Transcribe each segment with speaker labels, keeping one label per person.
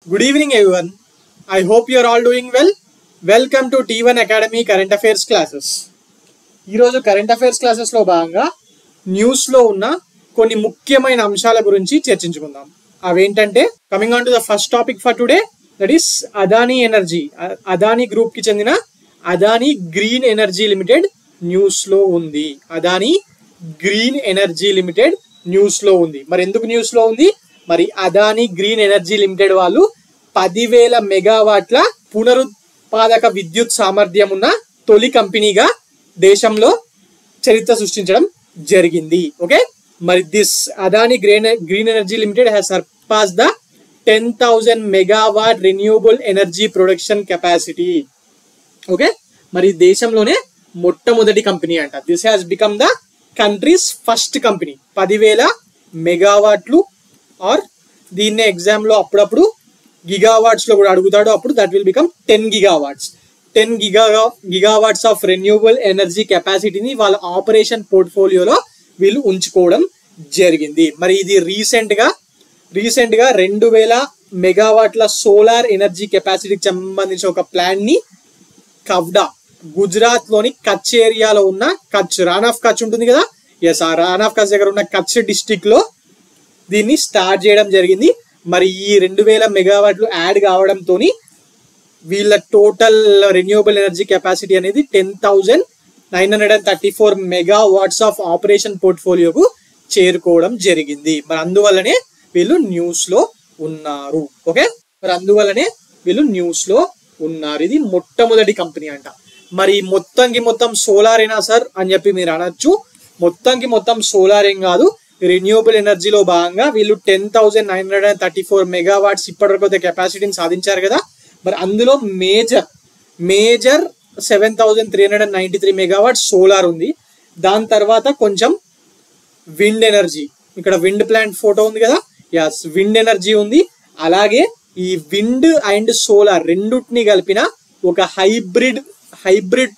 Speaker 1: Good evening, everyone. I hope you are all doing well. Welcome to T1 Academy Current Affairs classes. ఈరోజు current affairs క్లాసెస్లో భాగంగా న్యూస్లో ఉన్న కొన్ని ముఖ్యమైన అంశాల గురించి చర్చించుకుందాం. అవేంటంటే coming on to the first topic for today, that is Adani energy. Adani గ్రూప్కి చెందిన అదానీ గ్రీన్ ఎనర్జీ లిమిటెడ్ న్యూస్లో ఉంది. అదానీ గ్రీన్ ఎనర్జీ లిమిటెడ్ న్యూస్లో ఉంది. మరి ఎందుకు న్యూస్లో ఉంది? మరి అదానీ గ్రీన్ ఎనర్జీ లిమిటెడ్ వాళ్ళు 10,000 మెగావాట్ల పునరుత్పాదక విద్యుత్ సామర్థ్యం ఉన్న తొలి కంపెనీగా దేశంలో చరిత్ర సృష్టించడం జరిగింది. ఓకే, మరి this Adani green energy limited has surpass the 10,000 megawatt renewable energy production capacity. Okay, మరి దేశంలోనే మొట్టమొదటి కంపెనీ అంట. This has become the countries first company. 10,000 మెగావాట్లు ఆర్ దీన్నే ఎగ్జామ్లో అప్పుడప్పుడు గిగావాట్స్లో కూడా అడుగుతాడు. అప్పుడు that will become 10 gigawatts. 10 gigawatts of renewable energy కెపాసిటీని వాళ్ళ ఆపరేషన్ పోర్ట్ఫోలియోలో వీళ్ళు ఉంచుకోవడం జరిగింది. మరి ఇది రీసెంట్గా 2,000 మెగావాట్ల సోలార్ ఎనర్జీ కెపాసిటీకి సంబంధించిన ఒక ప్లాన్ని కవ్డా, గుజరాత్లోని కచ్ ఏరియాలో ఉన్న రాన్ ఆఫ్ కచ్ ఉంటుంది కదా, ఎస్, ఆ రాన్ ఆఫ్ కచ్ దగ్గర ఉన్న కచ్ డిస్టిక్లో దీన్ని స్టార్ట్ చేయడం జరిగింది. మరి ఈ 2,000 మెగావాట్లు యాడ్ కావడంతో వీళ్ళ టోటల్ రెన్యూవబుల్ ఎనర్జీ కెపాసిటీ అనేది 10,934 మెగావాట్స్ ఆఫ్ ఆపరేషన్ పోర్ట్ఫోలియోకు చేరుకోవడం జరిగింది. మరి అందువల్లనే వీళ్ళు న్యూస్లో ఉన్నారు. ఓకే, మరి అందువల్లనే వీళ్ళు న్యూస్లో ఉన్నారు. ఇది మొట్టమొదటి కంపెనీ అంట. మరి మొత్తం సోలార్ ఏనా సార్ అని చెప్పి మీరు అనొచ్చు. మొత్తం సోలార్ ఏం కాదు, రెన్యూవబుల్ ఎనర్జీలో భాగంగా వీళ్ళు 10,934 మెగావాట్స్ ఇప్పటివరకు కెపాసిటీని సాధించారు కదా. మరి అందులో మేజర్ 7,393 మెగావాట్స్ సోలార్ ఉంది. దాని తర్వాత కొంచెం విండ్ ఎనర్జీ, ఇక్కడ విండ్ ప్లాంట్ ఫోటో ఉంది కదా, యస్, విండ్ ఎనర్జీ ఉంది. అలాగే ఈ విండ్ అండ్ సోలార్ రెండుటిని కలిపిన ఒక హైబ్రిడ్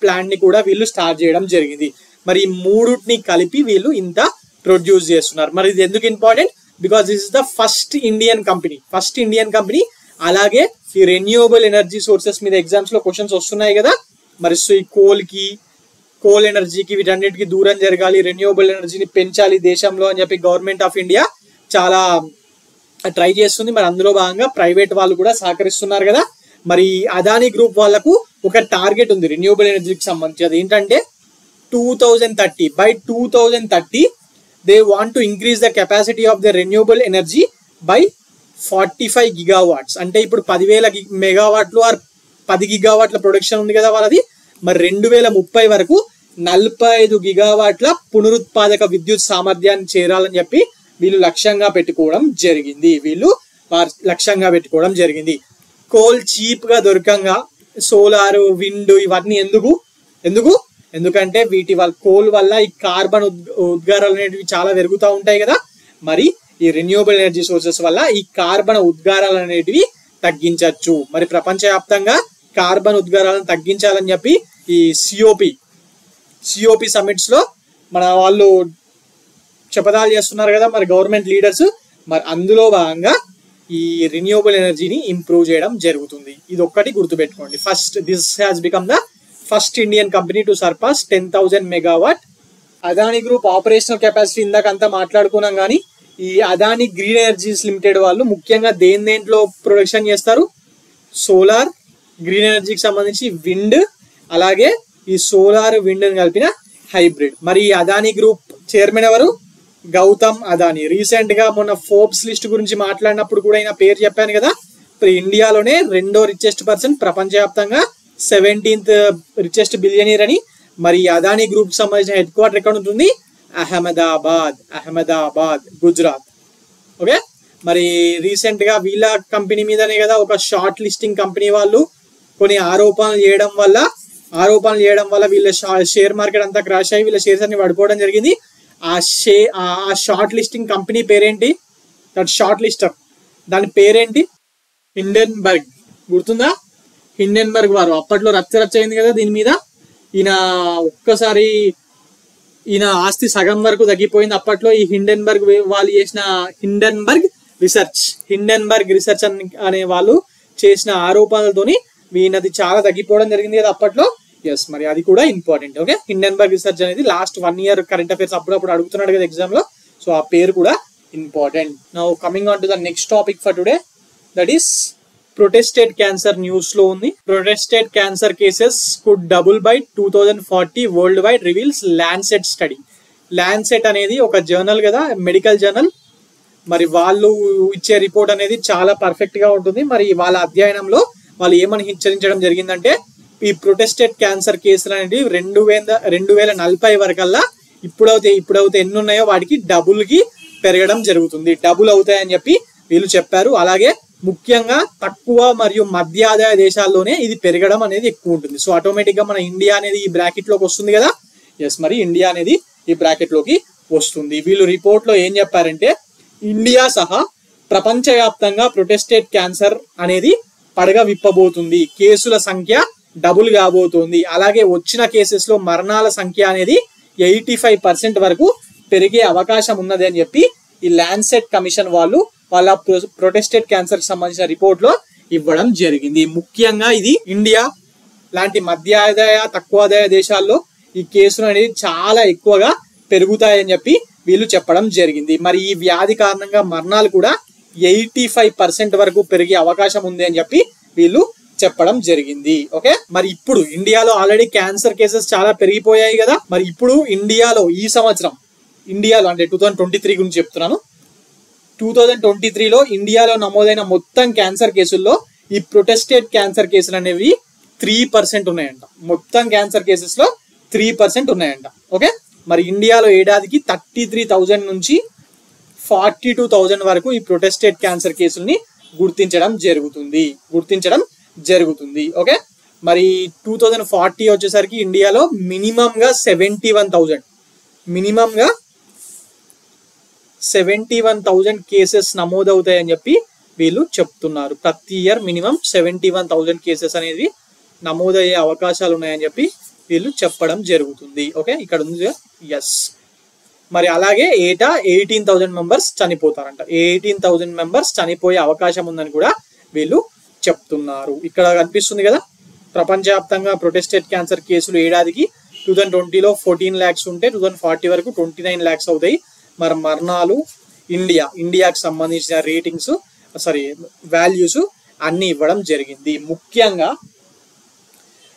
Speaker 1: ప్లాంట్ ని కూడా వీళ్ళు స్టార్ట్ చేయడం జరిగింది. మరి ఈ మూడుటిని కలిపి వీళ్ళు ఇంత ప్రొడ్యూస్ చేస్తున్నారు. మరి ఇది ఎందుకు important? Because this is the first Indian company. అలాగే ఈ రెన్యూవబుల్ ఎనర్జీ సోర్సెస్ మీద ఎగ్జామ్స్ లో క్వశ్చన్స్ వస్తున్నాయి కదా. మరి సో ఈ కోల్ ఎనర్జీకి వీటన్నిటికి దూరం జరగాలి, రెన్యూవబుల్ ఎనర్జీని పెంచాలి దేశంలో అని చెప్పి గవర్నమెంట్ ఆఫ్ ఇండియా చాలా ట్రై చేస్తుంది. మరి అందులో భాగంగా ప్రైవేట్ వాళ్ళు కూడా సహకరిస్తున్నారు కదా. మరి అదానీ గ్రూప్ వాళ్ళకు ఒక టార్గెట్ ఉంది రెన్యూవబుల్ ఎనర్జీకి సంబంధించి. అది ఏంటంటే 2030 they want to increase the capacity of the renewable energy by 45 gigawatts. అంటే ఇప్పుడు 10,000 మెగావాట్లు ఆర్ 10 గిగావాట్ల ప్రొడక్షన్ ఉంది కదా వాళ్ళది. మరి 2030 వరకు 45 గిగావాట్ల పునరుత్పాదక విద్యుత్ సామర్థ్యాన్ని చేరాలని చెప్పి వీళ్ళు లక్ష్యంగా పెట్టుకోవడం జరిగింది. కోల్ చీప్ గా దొరకంగా సోలార్, విండ్ ఇవన్నీ ఎందుకంటే వీటి కోల్ వల్ల ఈ కార్బన్ ఉద్గారాలు అనేటివి చాలా పెరుగుతూ ఉంటాయి కదా. మరి ఈ రెన్యూవబుల్ ఎనర్జీ సోర్సెస్ వల్ల ఈ కార్బన్ ఉద్గారాలు అనేటివి తగ్గించవచ్చు. మరి ప్రపంచవ్యాప్తంగా కార్బన్ ఉద్గారాలను తగ్గించాలని చెప్పి ఈ సిఓపి సమిట్స్ లో మన వాళ్ళు చెప్పదాలు చేస్తున్నారు కదా మరి గవర్నమెంట్ లీడర్స్. మరి అందులో భాగంగా ఈ రెన్యూవబుల్ ఎనర్జీని ఇంప్రూవ్ చేయడం జరుగుతుంది. ఇది ఒక్కటి గుర్తుపెట్టుకోండి. This has become the first Indian company to surpass 10,000 megawatt. Adani group operational capacity ఇందాకంతా మాట్లాడుకున్నాం. కానీ ఈ అదానీ గ్రీన్ ఎనర్జీస్ లిమిటెడ్ వాళ్ళు ముఖ్యంగా దేంట్లో ప్రొడక్షన్ చేస్తారు? సోలార్, గ్రీన్ ఎనర్జీకి సంబంధించి విండ్, అలాగే ఈ సోలార్ విండ్ కలిపిన హైబ్రిడ్. మరి ఈ అదానీ గ్రూప్ చైర్మన్ ఎవరు? గౌతమ్ అదానీ. రీసెంట్ గా మొన్న ఫోర్బ్స్ లిస్ట్ గురించి మాట్లాడినప్పుడు కూడా ఆయన పేరు చెప్పాను కదా. ఇప్పుడు ఇండియాలోనే 2వ రిచెస్ట్ పర్సన్, ప్రపంచవ్యాప్తంగా 17th రిచెస్ట్ బిలియనీర్ అని. మరి అదానీ గ్రూప్ సంబంధించిన హెడ్ క్వార్టర్ ఎక్కడ ఉంటుంది? అహ్మదాబాద్, గుజరాత్. ఓకే, మరి రీసెంట్ గా వీళ్ళ కంపెనీ మీదనే కదా ఒక షార్ట్ లిస్టింగ్ కంపెనీ వాళ్ళు కొన్ని ఆరోపణలు చేయడం వల్ల వీళ్ళ షేర్ మార్కెట్ అంతా క్రాష్ అయ్యి వీళ్ళ షేర్స్ అన్ని పడిపోవడం జరిగింది. ఆ షార్ట్ లిస్టింగ్ కంపెనీ పేరేంటి? దట్ షార్ట్ లిస్టర్, దాని పేరేంటి? హిండెన్బర్గ్. గుర్తుందా? హిండెన్బర్గ్ వారు అప్పట్లో రచ్చ అయింది కదా దీని మీద. ఈయన ఆస్తి సగం వరకు తగ్గిపోయింది అప్పట్లో. ఈ హిండెన్బర్గ్ వాళ్ళు చేసిన హిండెన్బర్గ్ రిసర్చ్, హిండెన్బర్గ్ రిసర్చ్ అనే వాళ్ళు చేసిన ఆరోపణలతోని వీనది చాలా తగ్గిపోవడం జరిగింది కదా అప్పట్లో. ఎస్, మరి అది కూడా ఇంపార్టెంట్. ఓకే, హిండెన్బర్గ్ రిసర్చ్ అనేది లాస్ట్ 1 year కరెంట్ అఫైర్స్ అప్పుడప్పుడు అడుగుతున్నాడు కదా ఎగ్జామ్ లో, సో ఆ పేరు కూడా important. Now coming on to the next topic for today, that is protested cancer. News లో ఉంది, protested cancer cases could double by 2040 world wide reveals Lancet study. Lancet అనేది ఒక జర్నల్ కదా, మెడికల్ జర్నల్. మరి వాళ్ళు ఇచ్చే రిపోర్ట్ అనేది చాలా పర్ఫెక్ట్ గా ఉంటుంది. మరి వాళ్ళ అధ్యయనంలో వాళ్ళు ఏమని హెచ్చరించడం జరిగిందంటే, ఈ ప్రొటెస్టెడ్ క్యాన్సర్ కేసులు అనేది 2040 వరకల్లా ఇప్పుడైతే ఎన్ని ఉన్నాయో వాటికి డబుల్ కి పెరగడం జరుగుతుంది, డబుల్ అవుతాయని చెప్పి వీళ్ళు చెప్పారు. అలాగే ముఖ్యంగా తక్కువ మరియు మధ్య ఆదాయ దేశాల్లోనే ఇది పెరగడం అనేది ఎక్కువ ఉంటుంది. సో ఆటోమేటిక్ గా మన ఇండియా అనేది ఈ బ్రాకెట్ లోకి వస్తుంది కదా. ఎస్, మరి ఇండియా అనేది ఈ బ్రాకెట్ లోకి వస్తుంది. వీళ్ళు రిపోర్ట్ లో ఏం చెప్పారంటే, ఇండియా సహా ప్రపంచవ్యాప్తంగా ప్రొటెస్టెడ్ క్యాన్సర్ అనేది పడగ విప్పబోతుంది, కేసుల సంఖ్య డబుల్ కాబోతుంది. అలాగే వచ్చిన కేసెస్ లో మరణాల సంఖ్య అనేది 85% వరకు పెరిగే అవకాశం ఉన్నది అని చెప్పి ఈ ల్యాన్సెట్ కమిషన్ వాళ్ళు వాళ్ళ ప్రొటెస్టెడ్ క్యాన్సర్ కి సంబంధించిన రిపోర్ట్ లో ఇవ్వడం జరిగింది. ముఖ్యంగా ఇది ఇండియా లాంటి మధ్య ఆదాయ తక్కువ ఆదాయ దేశాల్లో ఈ కేసులు అనేది చాలా ఎక్కువగా పెరుగుతాయని చెప్పి వీళ్ళు చెప్పడం జరిగింది. మరి ఈ వ్యాధి కారణంగా మరణాలు కూడా 85% వరకు పెరిగే అవకాశం ఉంది అని చెప్పి వీళ్ళు చెప్పడం జరిగింది. ఓకే, మరి ఇప్పుడు ఇండియాలో ఆల్రెడీ క్యాన్సర్ కేసెస్ చాలా పెరిగిపోయాయి కదా. మరి ఇప్పుడు ఇండియాలో ఈ సంవత్సరం ఇండియాలో అంటే 2023 గురించి చెప్తున్నాను. 2023లో ఇండియాలో నమోదైన మొత్తం క్యాన్సర్ కేసుల్లో ఈ ప్రొటెస్టెడ్ క్యాన్సర్ కేసులు అనేవి 3% ఉన్నాయంట. మొత్తం క్యాన్సర్ కేసెస్ లో 3% ఉన్నాయంట. ఓకే, మరి ఇండియాలో ఏడాదికి 33,000 నుంచి 42,000 వరకు ఈ ప్రొటెస్టెడ్ క్యాన్సర్ కేసుల్ని గుర్తించడం జరుగుతుంది. ఓకే, మరి 2040 వచ్చేసరికి ఇండియాలో మినిమం గా 71,000 కేసెస్ నమోదవుతాయని చెప్పి వీళ్ళు చెప్తున్నారు. ప్రతి ఇయర్ మినిమం 71,000 కేసెస్ అనేది నమోదయ్యే అవకాశాలు ఉన్నాయని చెప్పి వీళ్ళు చెప్పడం జరుగుతుంది. ఓకే, ఇక్కడ ఉంది. ఎస్, మరి అలాగే ఏటా 18,000 మెంబర్స్ చనిపోతారంట. 18,000 మెంబర్స్ చనిపోయే అవకాశం ఉందని కూడా వీళ్ళు చెప్తున్నారు. ఇక్కడ కనిపిస్తుంది కదా, ప్రపంచవ్యాప్తంగా ప్రొటెస్టెడ్ క్యాన్సర్ కేసులు ఏడాదికి 2020లో 14 lakhs ఉంటే 2040 వరకు 29 lakhs అవుతాయి. మరి మరణాలు ఇండియాకి సంబంధించిన వాల్యూస్ అన్ని ఇవ్వడం జరిగింది. ముఖ్యంగా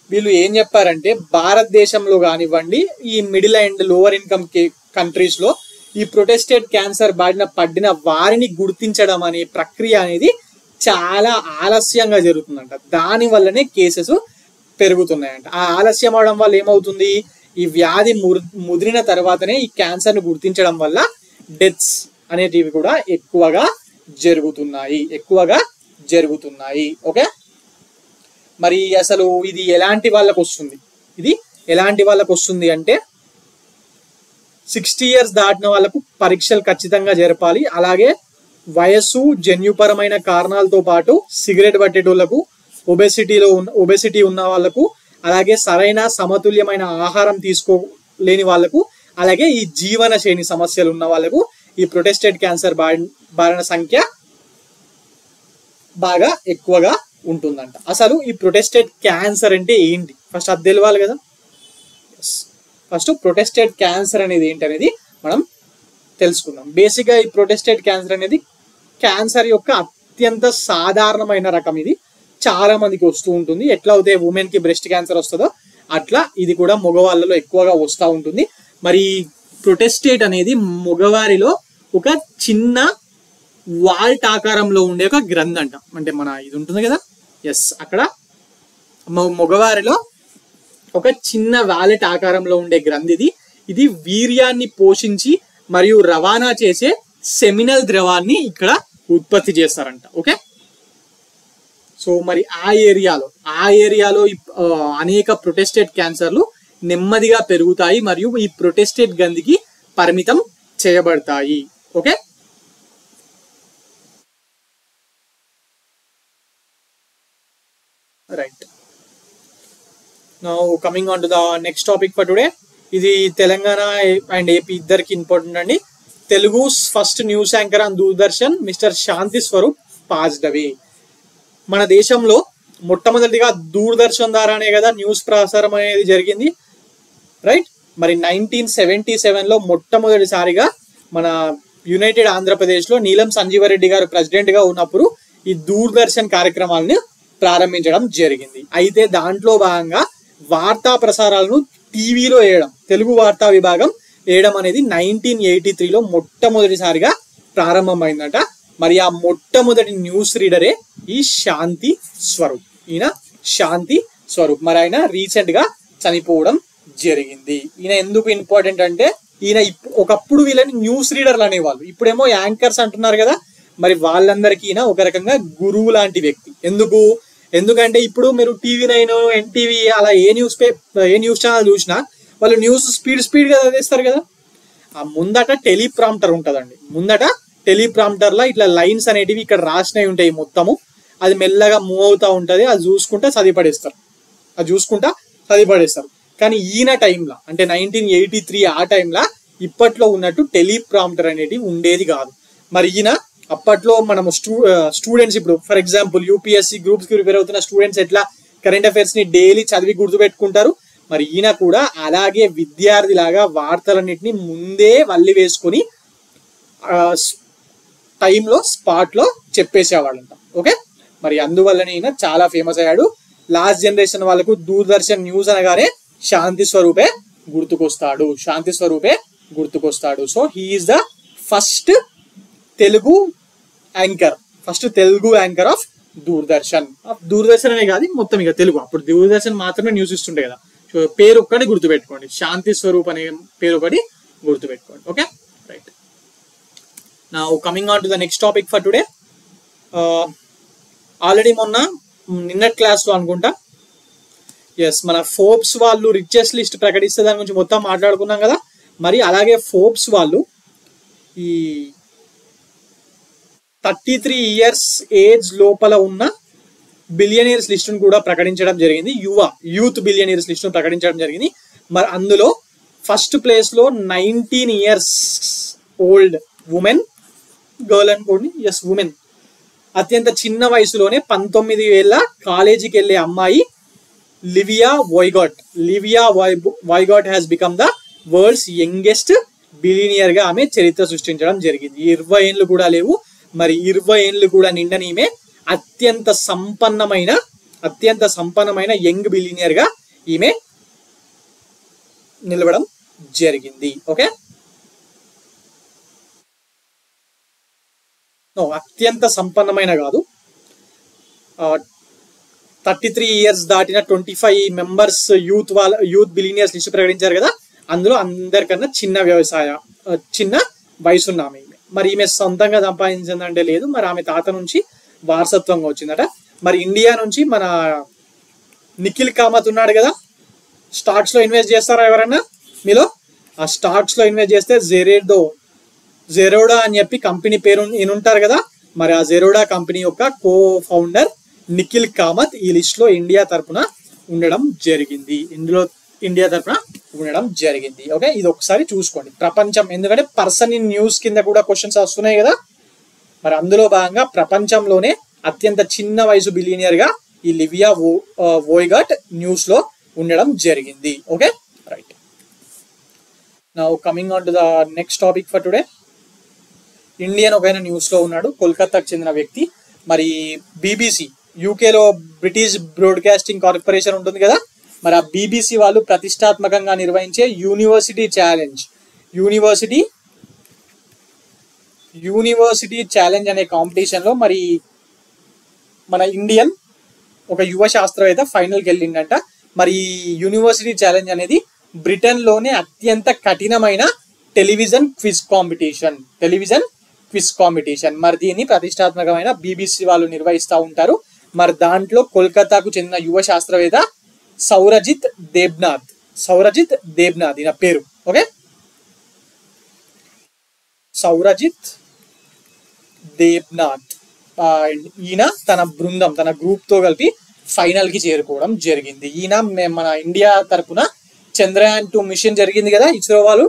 Speaker 1: వీళ్ళు ఏం చెప్పారంటే, భారతదేశంలో కానివ్వండి, ఈ middle and lower income countries లో ఈ ప్రొటెస్టెడ్ క్యాన్సర్ బారిన పడిన వారిని గుర్తించడం అనే ప్రక్రియ అనేది చాలా ఆలస్యంగా జరుగుతుందంట. దాని వల్లనే కేసెస్ పెరుగుతున్నాయంట. ఆ ఆలస్యం అవడం వల్ల ఏమవుతుంది, ఈ వ్యాధి ముదిరిన తర్వాతనే ఈ క్యాన్సర్ ను గుర్తించడం వల్ల డెత్స్ అనేటివి కూడా ఎక్కువగా జరుగుతున్నాయి. ఓకే, మరి అసలు ఇది ఎలాంటి వాళ్ళకు వస్తుంది అంటే 60 years దాటిన వాళ్ళకు పరీక్షలు ఖచ్చితంగా జరపాలి. అలాగే వయస్సు, జన్యుపరమైన కారణాలతో పాటు సిగరెట్ పట్టేటోళ్లకు, ఒబెసిటీ ఉన్న వాళ్ళకు, అలాగే సరైన సమతుల్యమైన ఆహారం తీసుకోలేని వాళ్ళకు, అలాగే ఈ జీవన శైలి సమస్యలు ఉన్న వాళ్ళకు ఈ ప్రొటెస్టెడ్ క్యాన్సర్ బారిన సంఖ్య బాగా ఎక్కువగా ఉంటుందంట. అసలు ఈ ప్రొటెస్టెడ్ క్యాన్సర్ అంటే ఏంటి ఫస్ట్ అది తెలియాలి కదా. ఫస్ట్ ప్రొటెస్టెడ్ క్యాన్సర్ అనేది ఏంటి అనేది మనం తెలుసుకుందాం. బేసిక్ గా ఈ ప్రొటెస్టెడ్ క్యాన్సర్ అనేది క్యాన్సర్ యొక్క అత్యంత సాధారణమైన రకం. ఇది చాలా మందికి వస్తూ ఉంటుంది. ఎట్లా అయితే ఉమెన్ కి బ్రెస్ట్ క్యాన్సర్ వస్తుందో అట్లా ఇది కూడా మగవాళ్ళలో ఎక్కువగా వస్తూ ఉంటుంది. మరి ప్రొటెస్టేట్ అనేది మగవారిలో ఒక చిన్న వాల్ట్ ఆకారంలో ఉండే ఒక గ్రంథి అంట. అంటే మన ఇది ఉంటుంది కదా, ఎస్, అక్కడ మగవారిలో ఒక చిన్న వాలెట్ ఆకారంలో ఉండే గ్రంథిది. ఇది వీర్యాన్ని పోషించి మరియు రవాణా చేసే సెమినల్ ద్రవాన్ని ఇక్కడ ఉత్పత్తి చేస్తారంట. ఓకే, సో మరి ఆ ఏరియాలో అనేక ప్రొటెస్టెడ్ క్యాన్సర్లు నెమ్మదిగా పెరుగుతాయి మరియు ఈ ప్రొటెస్టెడ్ గ్రంథికి పరిమితం చేయబడతాయి. Okay, right. Now coming on to the next topic for today. ఇది తెలంగాణ అండ్ ఏపీ ఇద్దరికి ఇంపార్టెంట్ అండి. Telugu first news anchor on Doordarshan mister Shanti Swaroop passed away. మన దేశంలో మొట్టమొదటిగా దూరదర్శన్ ద్వారానే కదా న్యూస్ ప్రసారం అనేది జరిగింది, రైట్? మరి 1977లో మొట్టమొదటిసారిగా మన యునైటెడ్ ఆంధ్రప్రదేశ్లో నీలం సంజీవరెడ్డి గారు ప్రెసిడెంట్గా ఉన్నప్పుడు ఈ దూరదర్శన్ కార్యక్రమాలను ప్రారంభించడం జరిగింది. అయితే దాంట్లో భాగంగా వార్తా ప్రసారాలను టీవీలో వేయడం, తెలుగు వార్తా విభాగం వేయడం అనేది 1983లో మొట్టమొదటిసారిగా ప్రారంభమైందట. మరి ఆ మొట్టమొదటి న్యూస్ రీడరే ఈ శాంతి స్వరూప్. ఈయన శాంతి స్వరూప్. మరి ఆయన రీసెంట్గా చనిపోవడం జరిగింది. ఈయన ఎందుకు ఇంపార్టెంట్ అంటే ఈయన ఒకప్పుడు వీళ్ళని న్యూస్ రీడర్లు అనేవాళ్ళు, ఇప్పుడేమో యాంకర్స్ అంటున్నారు కదా. మరి వాళ్ళందరికీ ఈయన ఒక రకంగా గురువు లాంటి వ్యక్తి. ఎందుకంటే ఇప్పుడు మీరు TV9, NTV అలా ఏ న్యూస్ ఛానల్ చూసినా వాళ్ళు న్యూస్ స్పీడ్గా చదివేస్తారు కదా. ఆ ముందట టెలిప్రాంప్టర్ ఉంటుందండి. ముందట టెలిప్రాంప్టర్లో ఇట్లా లైన్స్ అనేటివి ఇక్కడ రాసినవి ఉంటాయి మొత్తము. అది మెల్లగా మూవ్ అవుతూ ఉంటుంది. అది చూసుకుంటా చదివిపడేస్తారు. కానీ ఈయన టైంలో అంటే 1983 ఆ టైంలో ఇప్పట్లో ఉన్నట్టు టెలిప్రాంప్టర్ అనేది ఉండేది కాదు. మరి ఈయన అప్పట్లో మనము స్టూడెంట్స్ ఇప్పుడు ఫర్ ఎగ్జాంపుల్ UPSC గ్రూప్స్కి ప్రిపేర్ అవుతున్న స్టూడెంట్స్ ఎట్లా కరెంట్ అఫైర్స్ని డైలీ చదివి గుర్తుపెట్టుకుంటారు, మరి ఈయన కూడా అలాగే విద్యార్థిలాగా వార్తలన్నింటినీ ముందే వల్లి వేసుకొని టైంలో స్పాట్లో చెప్పేసేవాళ్ళంట. ఓకే, మరి అందువల్లనే ఈయన చాలా ఫేమస్ అయ్యాడు. లాస్ట్ జనరేషన్ వాళ్ళకు దూరదర్శన్ న్యూస్ అనగానే శాంతి స్వరూపే గుర్తుకొస్తాడు. So he is the first Telugu anchor of Doordarshan అనే కాదు మొత్తం ఇక తెలుగు. అప్పుడు దూరదర్శన్ మాత్రమే న్యూస్ ఇస్తుండే కదా. సో పేరు ఒక్కటి గుర్తుపెట్టుకోండి, శాంతి స్వరూప్ అనే పేరు ఒకటి గుర్తుపెట్టుకోండి. Okay, right. Now coming on to the next topic for today. Already నిన్న క్లాస్లో అనుకుంటా మన ఫోర్బ్స్ వాళ్ళు రిచెస్ట్ లిస్ట్ ప్రకటిస్తే దాని గురించి మొత్తం మాట్లాడుకున్నాం కదా. మరి అలాగే ఫోర్బ్స్ వాళ్ళు ఈ 33 ఇయర్స్ ఏజ్ లోపల ఉన్న బిలియనీర్స్ లిస్టును కూడా ప్రకటించడం జరిగింది. యూత్ బిలియనీర్స్ లిస్టును ప్రకటించడం జరిగింది. మరి అందులో ఫస్ట్ ప్లేస్లో 19 ఇయర్స్ ఓల్డ్ గర్ల్ అనుకోండి, ఉమెన్, అత్యంత చిన్న వయసులోనే 19 ఏళ్ళ కాలేజీకి వెళ్ళే అమ్మాయి Livia Voigt has become the world's youngest billionaire గా ఆమె చరిత్ర సృష్టించడం జరిగింది. 20 ఏళ్ళు కూడా లేవు, మరి 20 ఏళ్ళు కూడా నిండని ఈమె అత్యంత సంపన్నమైన యంగ్ బిలియనియర్ గా ఈమె నిలవడం జరిగింది. ఓకే, అత్యంత సంపన్నమైన కాదు, 33 ఇయర్స్ దాటిన 25 మెంబర్స్ యూత్ బిలియనియర్స్ లిస్ట్ ప్రకటించారు కదా. అందులో అందరికన్నా చిన్న వయసున్న ఆమె. మరి ఈమె సొంతంగా సంపాదించిందంటే లేదు, మరి ఆమె తాత నుంచి వారసత్వంగా వచ్చిందట. మరి ఇండియా నుంచి మన నిఖిల్ కామత్ ఉన్నాడు కదా, స్టాక్స్ లో ఇన్వెస్ట్ చేస్తారా ఎవరన్నా మీలో? ఆ స్టాక్స్ లో ఇన్వెస్ట్ చేస్తే జెరోడా అని చెప్పి కంపెనీ పేరు ఉంటారు కదా. మరి ఆ జెరోడా కంపెనీ యొక్క కో ఫౌండర్ నిఖిల్ కామత్ ఈ లిస్ట్ లో ఇండియా తరపున ఉండడం జరిగింది. ఓకే, ఇది ఒకసారి చూసుకోండి. ప్రపంచం, ఎందుకంటే పర్సన్ ఇన్ న్యూస్ కింద కూడా క్వశ్చన్స్ వస్తున్నాయి కదా. మరి అందులో భాగంగా ప్రపంచంలోనే అత్యంత చిన్న వయసు బిలియనియర్ గా ఈ లివియా వాయ్గాట్ న్యూస్ లో ఉండడం జరిగింది. Okay, right. Now coming on to the next topic for today. Indian ఒక న్యూస్ లో ఉన్నాడు, కోల్కతాకు చెందిన వ్యక్తి. మరి BBC, యూకేలో బ్రిటిష్ బ్రాడ్కాస్టింగ్ కార్పొరేషన్ ఉంటుంది కదా. మరి ఆ BBC వాళ్ళు ప్రతిష్టాత్మకంగా నిర్వహించే యూనివర్సిటీ ఛాలెంజ్ అనే కాంపిటీషన్ లో మరి మన ఇండియన్ ఒక యువ శాస్త్రవేత్త ఫైనల్కి వెళ్ళిందంట. మరి ఈ యూనివర్సిటీ ఛాలెంజ్ అనేది బ్రిటన్ లోనే అత్యంత కఠినమైన టెలివిజన్ క్విజ్ కాంపిటీషన్. మరి దీన్ని ప్రతిష్టాత్మకమైన BBC వాళ్ళు నిర్వహిస్తూ ఉంటారు. మరి దాంట్లో కోల్కతాకు చెందిన యువ శాస్త్రవేత్త సౌరజిత్ దేబ్నాథ్ ఈయన పేరు. ఓకే, సౌరజిత్ దేబ్నాథ్. ఈయన తన గ్రూప్ తో కలిపి ఫైనల్ కి చేరుకోవడం జరిగింది. ఈయన మన ఇండియా తరపున చంద్రయాన్ 2 మిషన్ జరిగింది కదా ఇస్రో వాళ్ళు,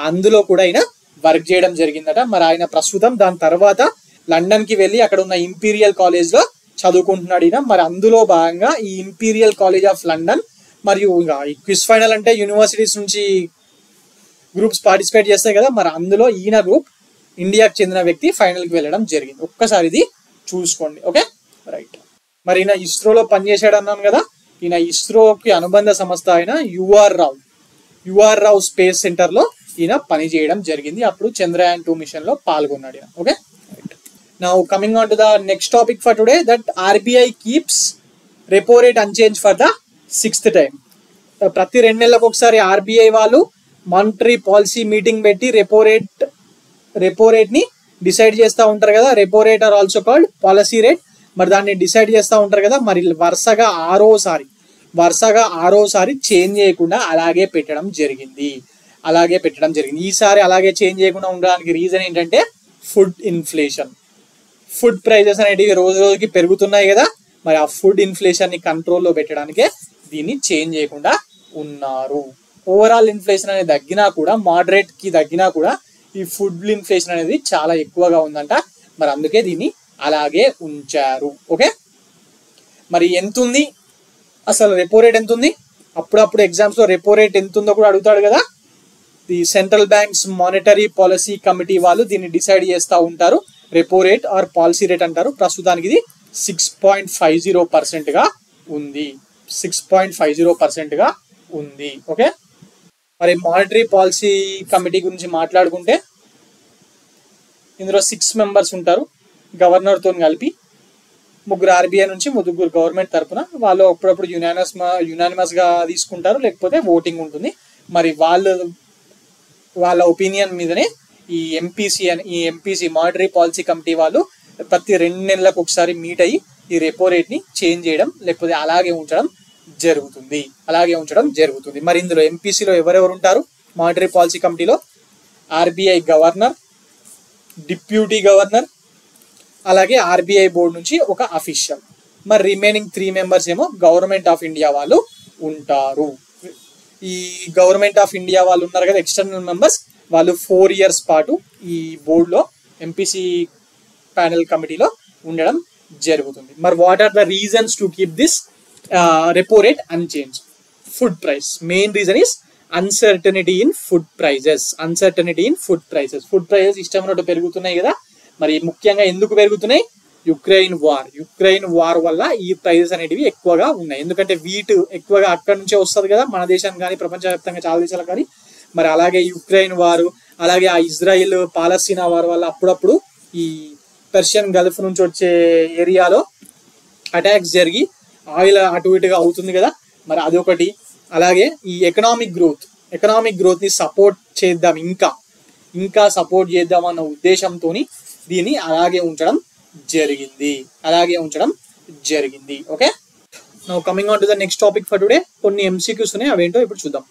Speaker 1: అందులో కూడా ఈయన వర్క్ చేయడం జరిగిందట. మరి ఆయన ప్రస్తుతం దాని తర్వాత లండన్ కి వెళ్ళి అక్కడ ఉన్న ఇంపీరియల్ కాలేజ్ లో చదువుకుంటున్నాడు ఈయన. మరి అందులో భాగంగా ఈ ఇంపీరియల్ కాలేజ్ ఆఫ్ లండన్ మరియు ఇంకా ఈ క్విజ్ ఫైనల్ అంటే యూనివర్సిటీస్ నుంచి గ్రూప్స్ పార్టిసిపేట్ చేస్తాయి కదా, మరి అందులో ఈయన గ్రూప్ ఇండియాకి చెందిన వ్యక్తి ఫైనల్కి వెళ్ళడం జరిగింది. ఒక్కసారి ఇది చూసుకోండి. Okay right. మరి ఈయన ఇస్రోలో పనిచేశాడు అన్నాను కదా, ఈయన ఇస్రోకి అనుబంధ సంస్థ అయిన యుఆర్ రావు స్పేస్ సెంటర్ లో ఈయన పనిచేయడం జరిగింది. అప్పుడు చంద్రయాన్ 2 మిషన్ లో పాల్గొన్నాడు ఈయన. Okay right. Now coming on to the next topic for today, that RBI keeps repo rate unchange for the 6th time. ప్రతి 2 నెలలకు ఒకసారి ఆర్బీఐ వాళ్ళు మానిటరీ పాలసీ మీటింగ్ పెట్టి రెపో రేట్ ని డిసైడ్ చేస్తూ ఉంటారు కదా. Repo rate are also called policy rate. మరి దాన్ని డిసైడ్ చేస్తూ ఉంటారు కదా. మరి వరుసగా ఆరోసారి చేంజ్ చేయకుండా అలాగే పెట్టడం జరిగింది. ఈసారి అలాగే చేంజ్ చేయకుండా ఉండడానికి రీజన్ ఏంటంటే ఫుడ్ ఇన్ఫ్లేషన్. ఫుడ్ ప్రైజెస్ అనేటివి రోజు రోజుకి పెరుగుతున్నాయి కదా. మరి ఆ ఫుడ్ ఇన్ఫ్లేషన్ ని కంట్రోల్లో పెట్టడానికే దీన్ని చేంజ్ చేయకుండా ఉన్నారు. ఓవరాల్ ఇన్ఫ్లేషన్ అనేది మోడరేట్ కి తగ్గినా కూడా ఈ ఫుడ్ ఇన్ఫ్లేషన్ అనేది చాలా ఎక్కువగా ఉందంట. మరి అందుకే దీన్ని అలాగే ఉంచారు. ఓకే, మరి ఎంత ఉంది అసలు రెపో రేట్ ఎంత ఉంది? అప్పుడప్పుడు ఎగ్జామ్స్ లో రెపో రేట్ ఎంత ఉందో కూడా అడుగుతాడు కదా. The central banks monetary policy committee వాళ్ళు దీన్ని డిసైడ్ చేస్తూ ఉంటారు. Repo rate or policy rate అంటారు. ప్రస్తుతానికి ఇది 6.50% గా ఉంది. 6.50% గా ఉంది. ఓకే, మరి మానిటరీ పాలసీ కమిటీ గురించి మాట్లాడుకుంటే ఇందులో 6 మెంబర్స్ ఉంటారు. గవర్నర్ తో కలిపి 3 ఆర్బీఐ నుంచి 3 గవర్నమెంట్ తరపున. వాళ్ళు అప్పుడప్పుడు యునానిమస్ గా తీసుకుంటారు, లేకపోతే ఓటింగ్ ఉంటుంది. మరి వాళ్ళ ఒపీనియన్ మీదనే ఈ ఎంపీసీ మానిటరీ పాలసీ కమిటీ వాళ్ళు ప్రతి 2 నెలలకు ఒకసారి మీట్ అయ్యి ఈ రెపో రేట్ ని చేంజ్ చేయడం లేకపోతే అలాగే ఉంచడం జరుగుతుంది. మరి ఇందులో ఎంపీసీలో ఎవరెవరు ఉంటారు? మానిటరీ పాలసీ కమిటీలో ఆర్బీఐ గవర్నర్, డిప్యూటీ గవర్నర్, అలాగే ఆర్బీఐ బోర్డు నుంచి ఒక అఫీషియల్. మరి రిమైనింగ్ 3 మెంబర్స్ ఏమో గవర్నమెంట్ ఆఫ్ ఇండియా వాళ్ళు ఉంటారు. ఈ గవర్నమెంట్ ఆఫ్ ఇండియా వాళ్ళు ఉన్నారు కదా, ఎక్స్టర్నల్ మెంబర్స్, వాళ్ళు 4 years పాటు ఈ బోర్డులో ఎంపీసీ ప్యానెల్ కమిటీలో ఉండడం జరుగుతుంది. మరి what are the reasons to keep this repo rate unchange? Food price. Main reason is uncertainty in food prices. Food prices ఇష్టం ఉన్నట్టు పెరుగుతున్నాయి కదా. మరి ముఖ్యంగా ఎందుకు పెరుగుతున్నాయి? యుక్రెయిన్ వార్ వల్ల ఈ ప్రైజెస్ అనేటివి ఎక్కువగా ఉన్నాయి. ఎందుకంటే వీట్ ఎక్కువగా అక్కడి నుంచే వస్తుంది కదా, మన దేశానికి కానీ ప్రపంచవ్యాప్తంగా చాలా దేశాలకు కానీ. మరి అలాగే యుక్రెయిన్ వారు, అలాగే ఆ ఇజ్రాయిల్ పాలస్తీనా వార్ వల్ల అప్పుడప్పుడు ఈ పర్షియన్ గల్ఫ్ నుంచి వచ్చే ఏరియాలో అటాక్స్ జరిగి ఆయిల్ అటు ఇటుగా అవుతుంది కదా. మరి అదొకటి. అలాగే ఈ ఎకనామిక్ గ్రోత్ ని సపోర్ట్ చేద్దాం, ఇంకా సపోర్ట్ చేద్దాం అన్న ఉద్దేశంతో దీన్ని అలాగే ఉంచడం జరిగింది. Okay, now coming on to the next topic for today. కొన్ని ఎంసీక్యూస్ ఉన్నాయి, అవేంటో ఇప్పుడు చూద్దాం.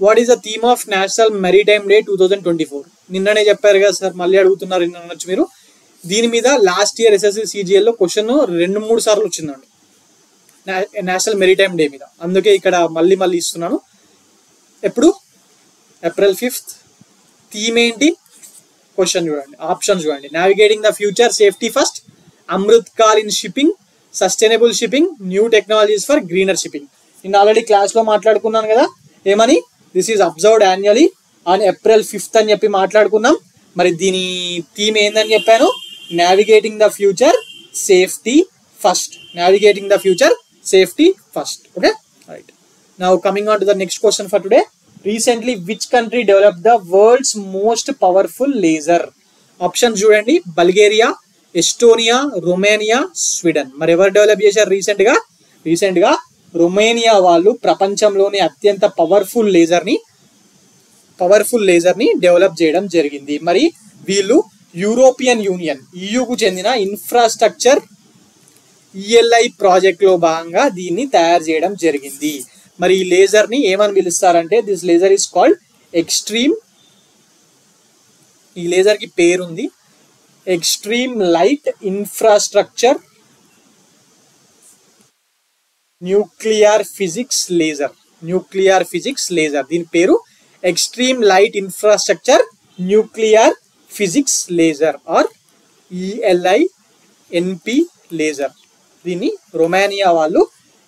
Speaker 1: What is the theme of national maritime day 2024? నిన్ననే చెప్పారు కదా సార్, మళ్ళీ అడుగుతున్నారు అనొచ్చు మీరు. దీని మీద లాస్ట్ ఇయర్ ఎస్ఎస్సి సిజిఎల్ లో క్వశ్చన్ 2-3 సార్లు వచ్చిందండి నేషనల్ మెరిటైమ్ డే మీద. అందుకే ఇక్కడ మళ్ళీ ఇస్తున్నాను. ఎప్పుడు? April 5th. థీమ్ ఏంటి? క్వశ్చన్ చూడండి, ఆప్షన్ చూడండి. Navigating the future, safety first, Amrit call in shipping, sustainable shipping, new technologies for greener shipping. నేను ఆల్రెడీ క్లాస్ లో మాట్లాడుకున్నాను కదా, ఏమని? This is observed annually on April 5th అని చెప్పి మాట్లాడుకున్నాం. మరి దీని థీమ్ ఏందని చెప్పాను? Navigating the future, safety first. Okay right. Now coming on to the next question for today. Recently, which country developed the world's most powerful laser? Options చూడండి. Bulgaria, Estonia, Romania, Sweden. మరి ఎవరు develop చేశారు recent గా? Romania వాళ్ళు ప్రపంచంలోని అత్యంత powerful laser ని develop చేయడం జరిగింది. మరి వీళ్ళు యూరోపియన్ యూనియన్ కు చెందిన ఇన్ఫ్రాస్ట్రక్చర్ ELI ప్రాజెక్ట్ లో భాగంగా దీన్ని తయారు చేయడం జరిగింది. మరి ఈ లేజర్ ని ఏమని పిలుస్తారంటే, this laser is called extreme. ఈ లేజర్ కి పేరుంది extreme light infrastructure nuclear physics laser. దీని పేరు extreme light infrastructure nuclear physics laser or ELINP laser. దీన్ని రొమానియా వాళ్ళు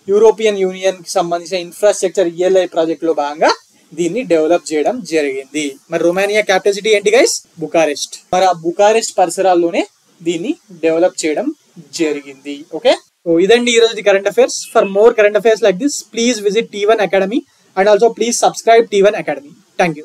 Speaker 1: యూరోపియన్ యూనియన్ కి సంబంధించిన ఇన్ఫ్రాస్ట్రక్చర్ ELI ప్రాజెక్ట్ లో భాగంగా దీన్ని డెవలప్ చేయడం జరిగింది. మరి రొమానియా క్యాపిటల్ సిటీ ఏంటి గైస్? బుకారెస్ట్. మరి ఆ బుకారెస్ట్ పరిసరాల్లోనే దీన్ని డెవలప్ చేయడం జరిగింది. ఓకే, సో ఇదండి ఈ రోజు current affairs. For more current affairs like this please visit T1 Academy and also please subscribe T1 Academy. Thank you.